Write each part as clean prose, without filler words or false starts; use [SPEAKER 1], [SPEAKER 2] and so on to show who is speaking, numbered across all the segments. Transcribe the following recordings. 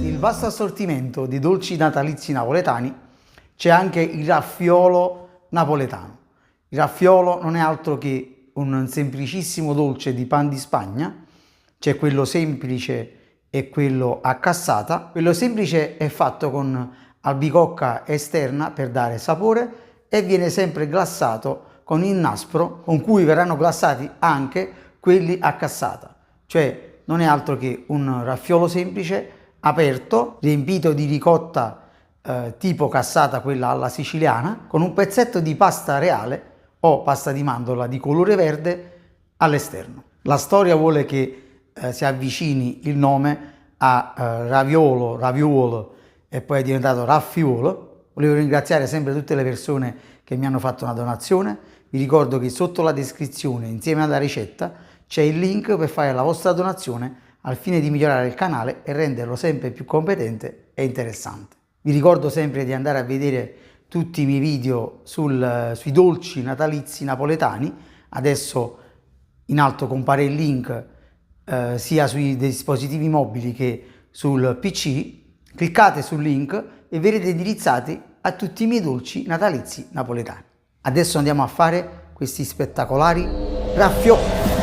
[SPEAKER 1] il vasto assortimento di dolci natalizi napoletani c'è anche il raffiolo napoletano. Il raffiolo non è altro che un semplicissimo dolce di pan di Spagna. C'è quello semplice e quello a cassata. Quello semplice è fatto con albicocca esterna per dare sapore e viene sempre glassato con il nastro con cui verranno glassati anche quelli a cassata. Cioè non è altro che un raffiolo semplice aperto, riempito di ricotta tipo cassata, quella alla siciliana, con un pezzetto di pasta reale o pasta di mandorla di colore verde all'esterno. La storia vuole che si avvicini il nome a raviolo e poi è diventato raffiolo. Volevo ringraziare sempre tutte le persone che mi hanno fatto una donazione. Vi ricordo che sotto la descrizione, insieme alla ricetta, c'è il link per fare la vostra donazione al fine di migliorare il canale e renderlo sempre più competente e interessante. Vi ricordo sempre di andare a vedere tutti i miei video sui dolci natalizi napoletani. Adesso in alto compare il link sia sui dispositivi mobili che sul PC. Cliccate sul link e verrete indirizzati a tutti i miei dolci natalizi napoletani. Adesso andiamo a fare questi spettacolari raffioli.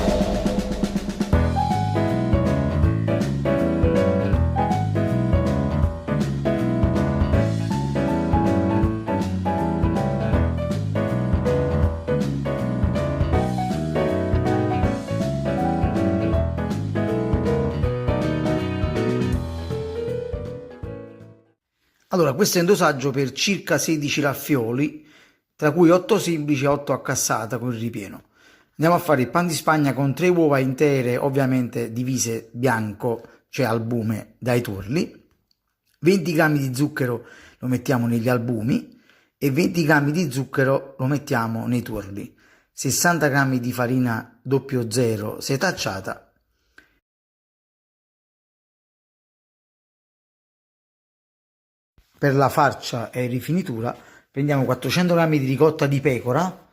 [SPEAKER 1] Allora, questo è un dosaggio per circa 16 raffioli, tra cui 8 semplici e 8 a cassata con il ripieno. Andiamo a fare il pan di Spagna con 3 uova intere, ovviamente divise bianco, cioè albume, dai tuorli. 20 g di zucchero lo mettiamo negli albumi e 20 g di zucchero lo mettiamo nei tuorli. 60 g di farina 00 setacciata. Per la farcia e rifinitura prendiamo 400 g di ricotta di pecora,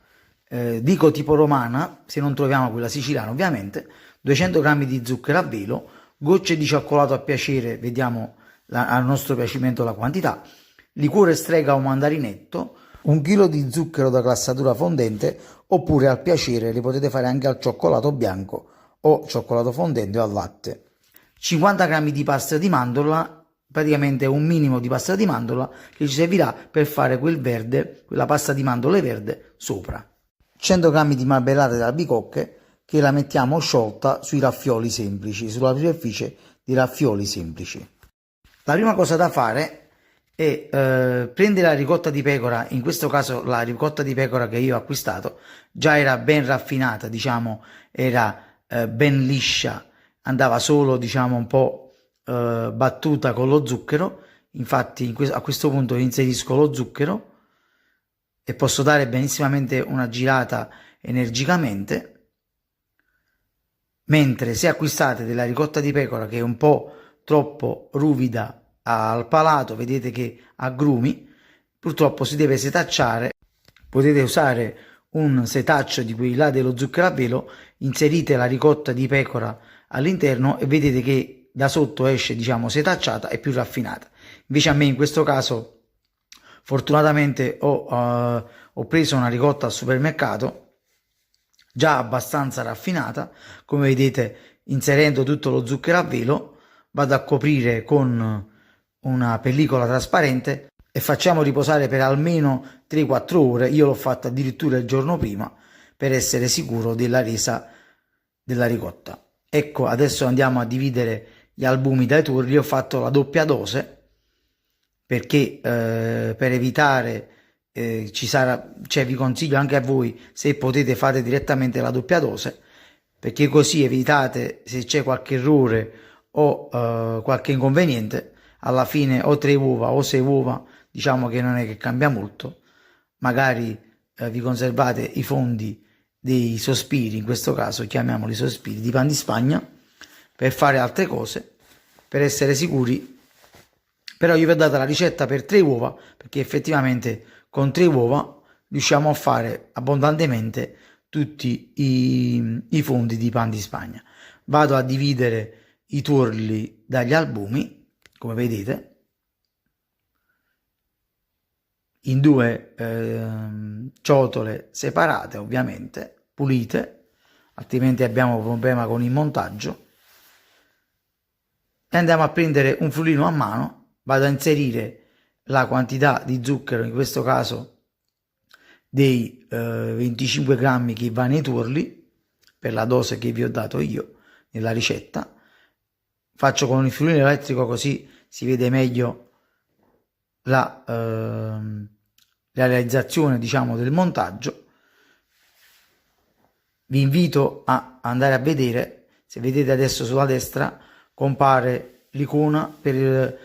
[SPEAKER 1] dico tipo romana, se non troviamo quella siciliana ovviamente, 200 g di zucchero a velo, gocce di cioccolato a piacere, vediamo al nostro piacimento la quantità, liquore strega o mandarinetto, 1 chilo di zucchero da glassatura fondente, oppure al piacere le potete fare anche al cioccolato bianco o cioccolato fondente o al latte. 50 g di pasta di mandorla, praticamente un minimo di pasta di mandorla che ci servirà per fare quel verde, quella pasta di mandorle verde sopra. 100 g di marmellata di albicocche che la mettiamo sciolta sui raffioli semplici, sulla superficie di raffioli semplici. La prima cosa da fare è prendere la ricotta di pecora. In questo caso la ricotta di pecora che io ho acquistato già era ben raffinata, diciamo, era ben liscia, andava solo, diciamo, un po' battuta con lo zucchero. Infatti a questo punto inserisco lo zucchero e posso dare benissimamente una girata energicamente, mentre se acquistate della ricotta di pecora che è un po' troppo ruvida al palato, vedete che ha grumi, purtroppo si deve setacciare. Potete usare un setaccio di quelli là dello zucchero a velo, inserite la ricotta di pecora all'interno e vedete che da sotto esce, diciamo, setacciata e più raffinata. Invece a me in questo caso fortunatamente ho preso una ricotta al supermercato già abbastanza raffinata. Come vedete, inserendo tutto lo zucchero a velo vado a coprire con una pellicola trasparente e facciamo riposare per almeno 3-4 ore. Io l'ho fatto addirittura il giorno prima per essere sicuro della resa della ricotta. Ecco, adesso andiamo a dividere gli albumi dai tuorli. Ho fatto la doppia dose perché per evitare vi consiglio anche a voi, se potete, fate direttamente la doppia dose, perché così evitate, se c'è qualche errore o qualche inconveniente, alla fine o 3 uova o 6 uova, diciamo che non è che cambia molto. Magari vi conservate i fondi dei sospiri, in questo caso chiamiamoli sospiri di pan di Spagna, per fare altre cose, per essere sicuri. Però io vi ho dato la ricetta per 3 uova, perché effettivamente con 3 uova riusciamo a fare abbondantemente tutti i fondi di pan di Spagna. Vado a dividere i tuorli dagli albumi, come vedete, in due ciotole separate, ovviamente, pulite, altrimenti abbiamo un problema con il montaggio. E andiamo a prendere un frullino a mano, vado a inserire la quantità di zucchero, in questo caso dei 25 grammi che va nei tuorli, per la dose che vi ho dato io nella ricetta. Faccio con il frullino elettrico così si vede meglio la realizzazione, diciamo, del montaggio. Vi invito a andare a vedere, se vedete adesso sulla destra compare l'icona per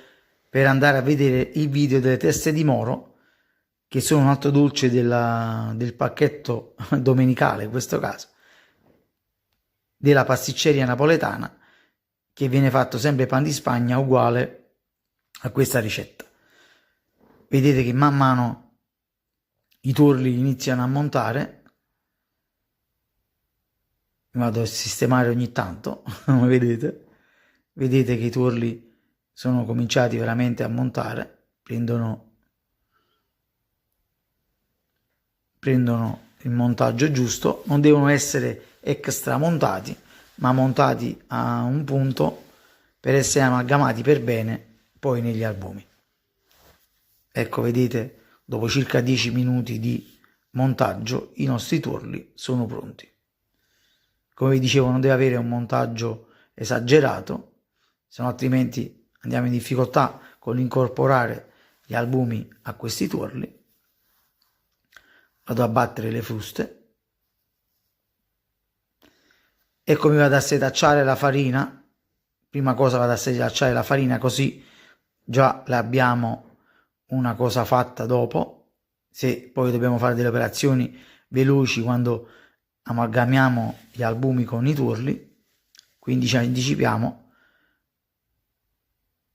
[SPEAKER 1] andare a vedere il video delle teste di moro, che sono un altro dolce del pacchetto domenicale, in questo caso della pasticceria napoletana, che viene fatto sempre pan di Spagna, uguale a questa ricetta. Vedete che man mano i tuorli iniziano a montare, vado a sistemare ogni tanto, come vedete che i tuorli sono cominciati veramente a montare, prendono il montaggio giusto, non devono essere extra montati, ma montati a un punto per essere amalgamati per bene poi negli albumi. Ecco, vedete, dopo circa 10 minuti di montaggio i nostri tuorli sono pronti. Come vi dicevo, non deve avere un montaggio esagerato, se no altrimenti andiamo in difficoltà con l'incorporare gli albumi a questi tuorli. Vado a battere le fruste. Ecco, mi vado a setacciare la farina. Prima cosa vado a setacciare la farina, così già abbiamo una cosa fatta dopo. Se poi dobbiamo fare delle operazioni veloci quando amalgamiamo gli albumi con i tuorli, quindi ci anticipiamo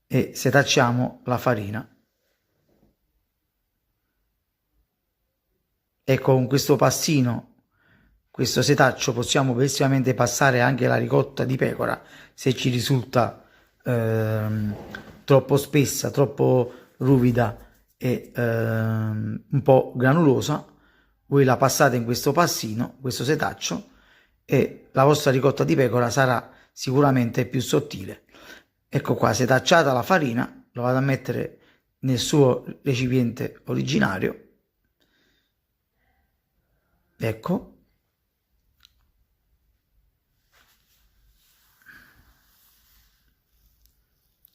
[SPEAKER 1] e setacciamo la farina. Ecco, con questo passino, questo setaccio, possiamo velocemente passare anche la ricotta di pecora se ci risulta troppo spessa, troppo ruvida e un po' granulosa. Voi la passate in questo passino, questo setaccio, e la vostra ricotta di pecora sarà sicuramente più sottile. Ecco qua, setacciata la farina, lo vado a mettere nel suo recipiente originario. Ecco,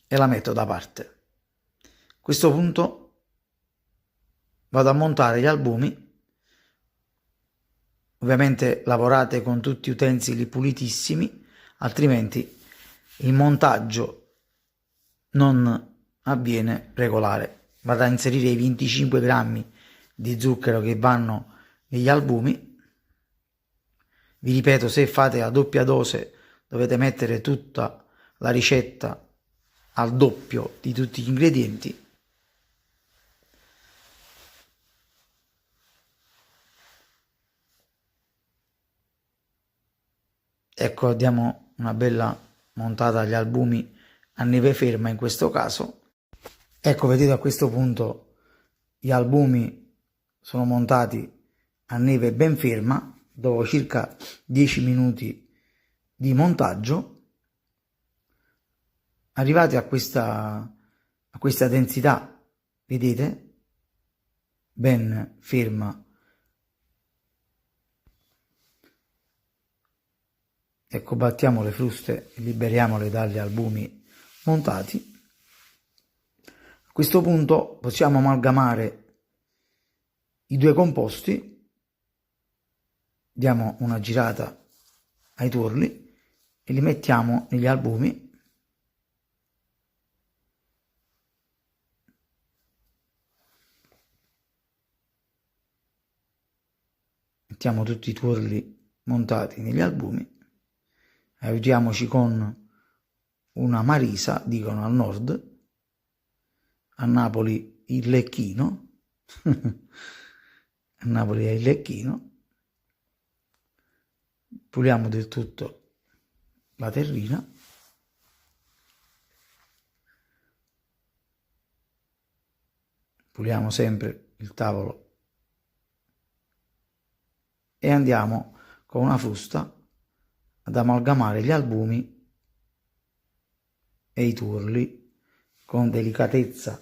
[SPEAKER 1] e la metto da parte. A questo punto vado a montare gli albumi. Ovviamente lavorate con tutti utensili pulitissimi, altrimenti il montaggio non avviene regolare. Vado a inserire i 25 grammi di zucchero che vanno negli albumi. Vi ripeto, se fate la doppia dose dovete mettere tutta la ricetta al doppio di tutti gli ingredienti. Ecco, diamo una bella montata agli albumi a neve ferma in questo caso. Ecco, vedete, a questo punto gli albumi sono montati a neve ben ferma dopo circa 10 minuti di montaggio. Arrivati a questa densità, vedete, ben ferma. Ecco, battiamo le fruste e liberiamole dagli albumi montati. A questo punto possiamo amalgamare i due composti. Diamo una girata ai tuorli e li mettiamo negli albumi. Mettiamo tutti i tuorli montati negli albumi. Aiutiamoci con una marisa, dicono al nord, a Napoli il lecchino, a Napoli è il lecchino. Puliamo del tutto la terrina. puliamo sempre il tavolo e andiamo con una frusta ad amalgamare gli albumi e i tuorli con delicatezza.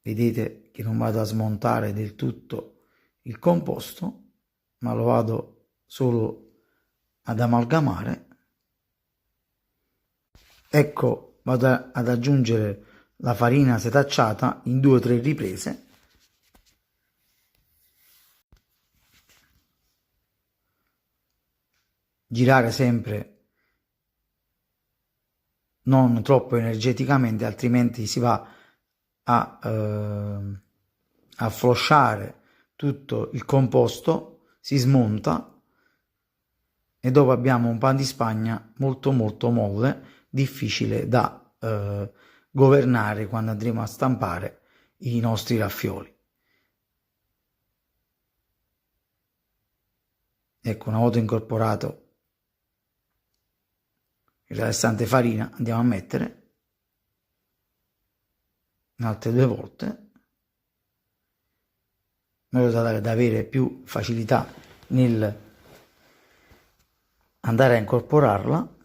[SPEAKER 1] Vedete che non vado a smontare del tutto il composto, ma lo vado solo ad amalgamare. Ecco, vado ad aggiungere la farina setacciata in 2 o 3 riprese. Girare sempre non troppo energeticamente, altrimenti si va a flosciare tutto il composto, si smonta e dopo abbiamo un pan di Spagna molto molle, difficile da governare quando andremo a stampare i nostri raffioli. Ecco, una volta incorporato il restante farina andiamo a mettere in altre 2 volte in modo tale da avere più facilità nel andare a incorporarla.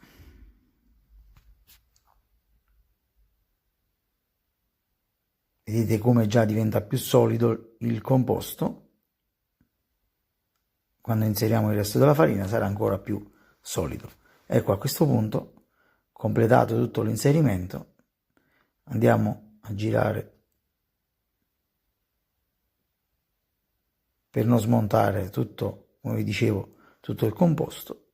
[SPEAKER 1] Vedete come già diventa più solido il composto. Quando inseriamo il resto della farina sarà ancora più solido. Ecco, a questo punto, completato tutto l'inserimento, andiamo a girare per non smontare tutto, come vi dicevo, tutto il composto.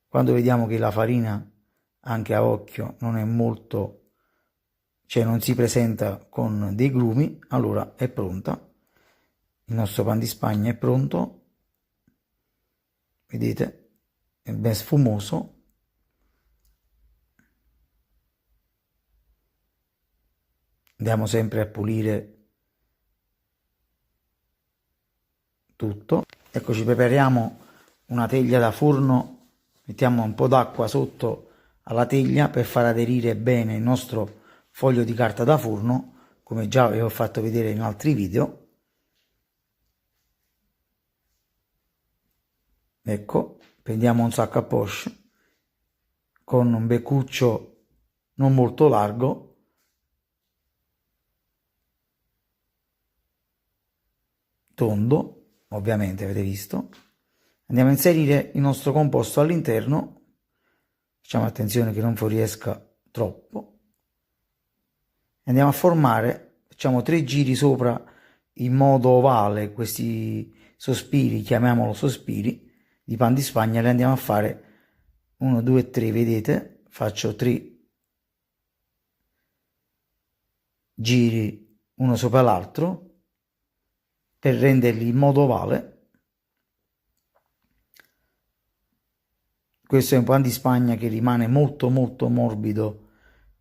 [SPEAKER 1] Quando vediamo che la farina anche a occhio non è molto, cioè non si presenta con dei grumi, allora è pronta. Il nostro pan di Spagna è pronto, vedete, è ben sfumoso. Andiamo sempre a pulire tutto. Ecco, ci prepariamo una teglia da forno, mettiamo un po' d'acqua sotto alla teglia per far aderire bene il nostro foglio di carta da forno, come già vi ho fatto vedere in altri video. Ecco, prendiamo un sacco a poche con un beccuccio non molto largo, tondo, ovviamente avete visto. Andiamo a inserire il nostro composto all'interno, facciamo attenzione che non fuoriesca troppo, andiamo a formare, facciamo 3 giri sopra in modo ovale questi sospiri, chiamiamolo sospiri, di pan di Spagna. Li andiamo a fare 1, 2, 3, vedete, faccio 3 giri uno sopra l'altro per renderli in modo ovale. Questo è un pan di Spagna che rimane molto morbido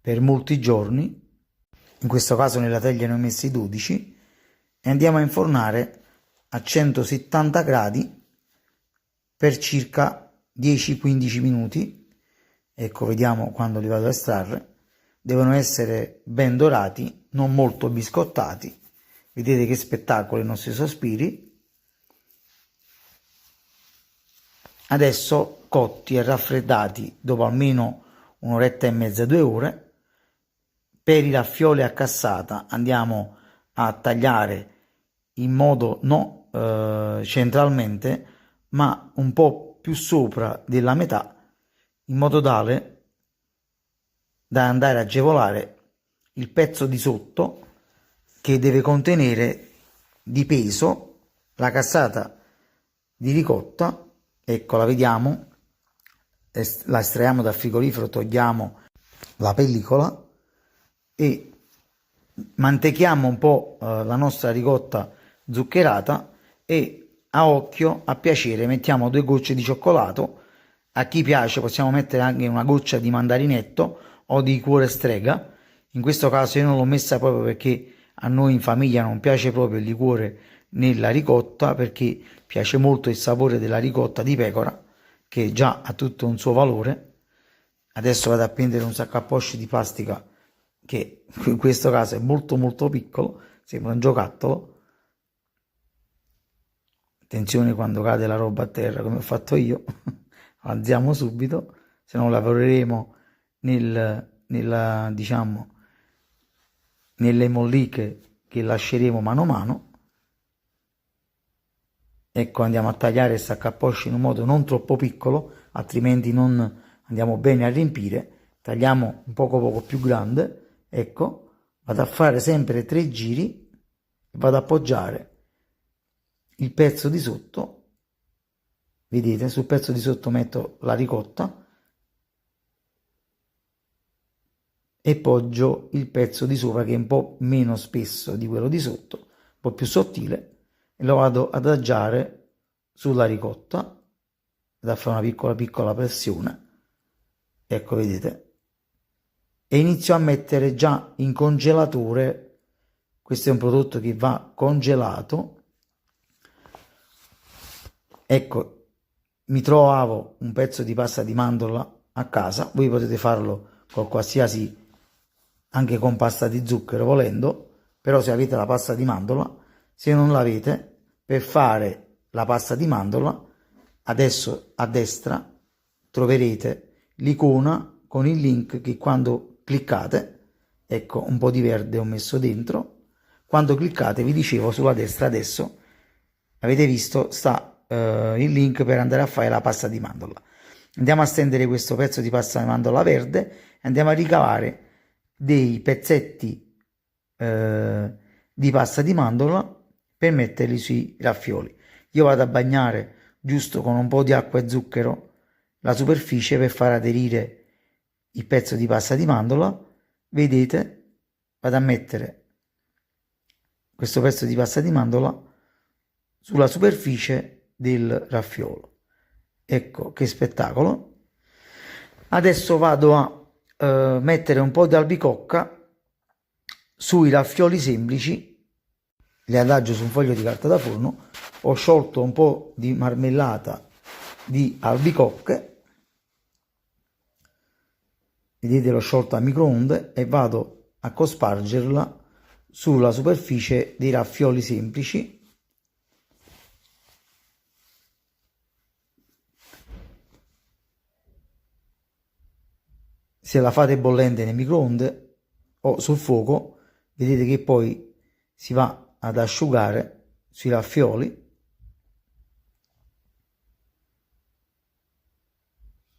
[SPEAKER 1] per molti giorni. In questo caso nella teglia ne ho messi 12 e andiamo a infornare a 170 gradi per circa 10-15 minuti. Ecco, vediamo quando li vado a estrarre. Devono essere ben dorati, non molto biscottati. Vedete che spettacolo i nostri sospiri. Adesso cotti e raffreddati dopo almeno un'oretta e mezza, 2 ore, per i raffioli a cassata andiamo a tagliare in modo non centralmente, ma un po' più sopra della metà, in modo tale da andare a agevolare il pezzo di sotto che deve contenere di peso la cassata di ricotta. Ecco, la vediamo, la estraiamo dal frigorifero, togliamo la pellicola e mantechiamo un po' la nostra ricotta zuccherata e a occhio, a piacere, mettiamo 2 gocce di cioccolato. A chi piace possiamo mettere anche una goccia di mandarinetto o di liquore strega. In questo caso io non l'ho messa proprio perché a noi in famiglia non piace proprio il liquore nella ricotta, perché piace molto il sapore della ricotta di pecora, che già ha tutto un suo valore. Adesso vado a prendere un sacco a poche di plastica che in questo caso è molto molto piccolo, sembra un giocattolo. Attenzione quando cade la roba a terra, come ho fatto io, alziamo subito, se no lavoreremo diciamo, nelle molliche che lasceremo mano a mano. Ecco, andiamo a tagliare e staccaposci in un modo non troppo piccolo, altrimenti non andiamo bene a riempire. Tagliamo un poco più grande, ecco, vado a fare sempre 3 giri e vado ad appoggiare il pezzo di sotto. Vedete, sul pezzo di sotto metto la ricotta e poggio il pezzo di sopra che è un po' meno spesso di quello di sotto, un po' più sottile, e lo vado ad adagiare sulla ricotta, vado a fare una piccola pressione, ecco, vedete, e inizio a mettere già in congelatore. Questo è un prodotto che va congelato. Ecco, mi trovavo un pezzo di pasta di mandorla a casa, voi potete farlo con qualsiasi, anche con pasta di zucchero volendo, però se avete la pasta di mandorla, se non l'avete, per fare la pasta di mandorla, adesso a destra troverete l'icona con il link che quando cliccate, ecco, un po' di verde ho messo dentro, quando cliccate, vi dicevo, sulla destra adesso, avete visto, sta il link per andare a fare la pasta di mandorla. Andiamo a stendere questo pezzo di pasta di mandorla verde e andiamo a ricavare dei pezzetti di pasta di mandorla per metterli sui raffioli. Io vado a bagnare giusto con un po' di acqua e zucchero la superficie per far aderire il pezzo di pasta di mandorla. Vedete, vado a mettere questo pezzo di pasta di mandorla sulla superficie del raffiolo. Ecco che spettacolo. Adesso vado a mettere un po' di albicocca sui raffioli semplici, li adagio su un foglio di carta da forno. Ho sciolto un po' di marmellata di albicocche, vedete, l'ho sciolta a microonde e vado a cospargerla sulla superficie dei raffioli semplici. Se la fate bollente nel microonde o sul fuoco, vedete che poi si va ad asciugare sui raffioli.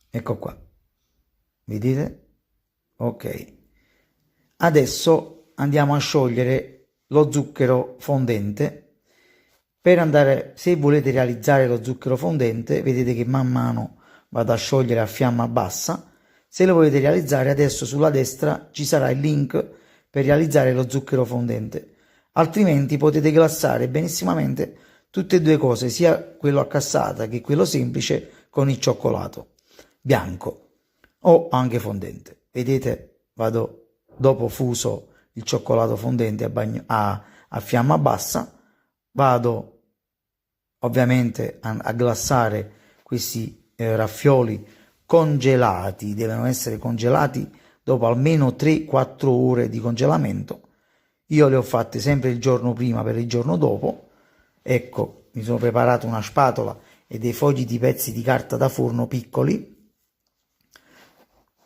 [SPEAKER 1] Ecco qua, vedete? Ok. Adesso andiamo a sciogliere lo zucchero fondente. Per andare, se volete realizzare lo zucchero fondente, vedete che man mano vado a sciogliere a fiamma bassa. Se lo volete realizzare, adesso sulla destra ci sarà il link per realizzare lo zucchero fondente. Altrimenti potete glassare benissimamente tutte e due cose, sia quello a cassata che quello semplice, con il cioccolato bianco o anche fondente. Vedete, vado, dopo fuso il cioccolato fondente a fiamma bassa, vado ovviamente a glassare questi raffioli congelati. Devono essere congelati dopo almeno 3-4 ore di congelamento. Io le ho fatte sempre il giorno prima per il giorno dopo. Ecco, mi sono preparato una spatola e dei fogli di pezzi di carta da forno piccoli.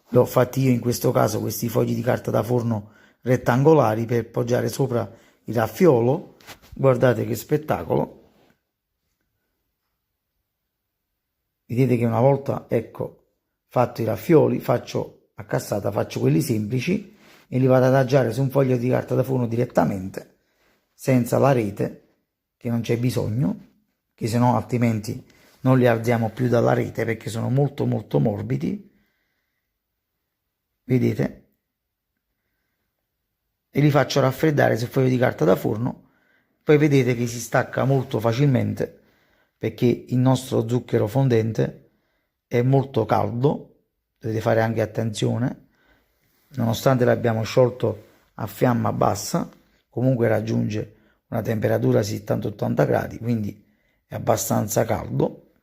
[SPEAKER 1] L'ho fatti io in questo caso, questi fogli di carta da forno rettangolari, per poggiare sopra il raffiolo. Guardate che spettacolo. Vedete che una volta, ecco, fatto i raffioli, faccio a cassata, faccio quelli semplici e li vado ad adagiare su un foglio di carta da forno direttamente, senza la rete, che non c'è bisogno, che se no altrimenti non li alziamo più dalla rete perché sono molto morbidi. Vedete? E li faccio raffreddare sul foglio di carta da forno. Poi vedete che si stacca molto facilmente perché il nostro zucchero fondente è molto caldo. Dovete fare anche attenzione, nonostante l'abbiamo sciolto a fiamma bassa, comunque raggiunge una temperatura 70-80 gradi, quindi è abbastanza caldo.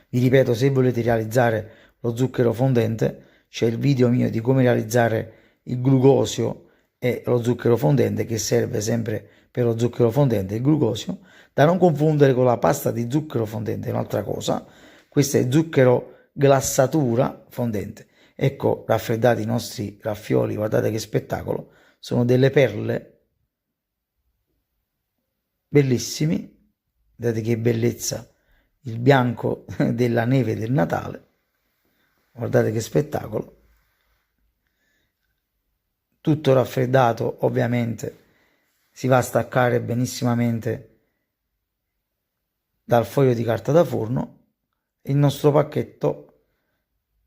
[SPEAKER 1] Vi ripeto, se volete realizzare lo zucchero fondente, c'è il video mio di come realizzare il glucosio e lo zucchero fondente, che serve sempre per lo zucchero fondente, il glucosio, da non confondere con la pasta di zucchero fondente, è un'altra cosa. Questo è zucchero glassatura fondente. Ecco raffreddati i nostri raffioli, guardate che spettacolo, sono delle perle bellissimi, guardate che bellezza, il bianco della neve del Natale, guardate che spettacolo, tutto raffreddato. Ovviamente si va a staccare benissimamente dal foglio di carta da forno. Il nostro pacchetto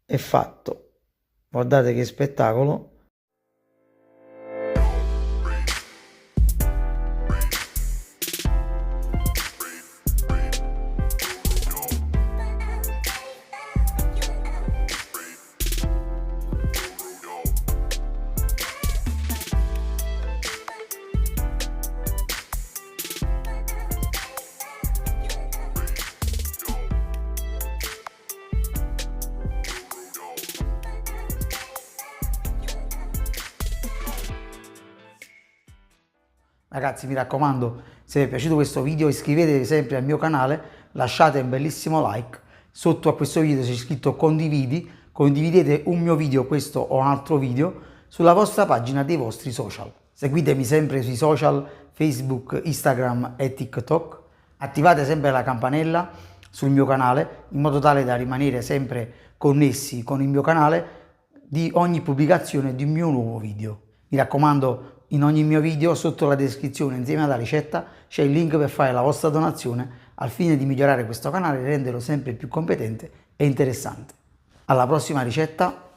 [SPEAKER 1] è fatto, guardate che spettacolo. Ragazzi, mi raccomando, se vi è piaciuto questo video iscrivetevi sempre al mio canale, lasciate un bellissimo like, sotto a questo video c'è scritto condividi, condividete un mio video, questo o un altro video, sulla vostra pagina dei vostri social. Seguitemi sempre sui social, Facebook, Instagram e TikTok, attivate sempre la campanella sul mio canale in modo tale da rimanere sempre connessi con il mio canale di ogni pubblicazione di un mio nuovo video. Mi raccomando, in ogni mio video sotto la descrizione insieme alla ricetta c'è il link per fare la vostra donazione al fine di migliorare questo canale e renderlo sempre più competente e interessante. Alla prossima ricetta,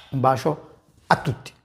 [SPEAKER 1] un bacio a tutti!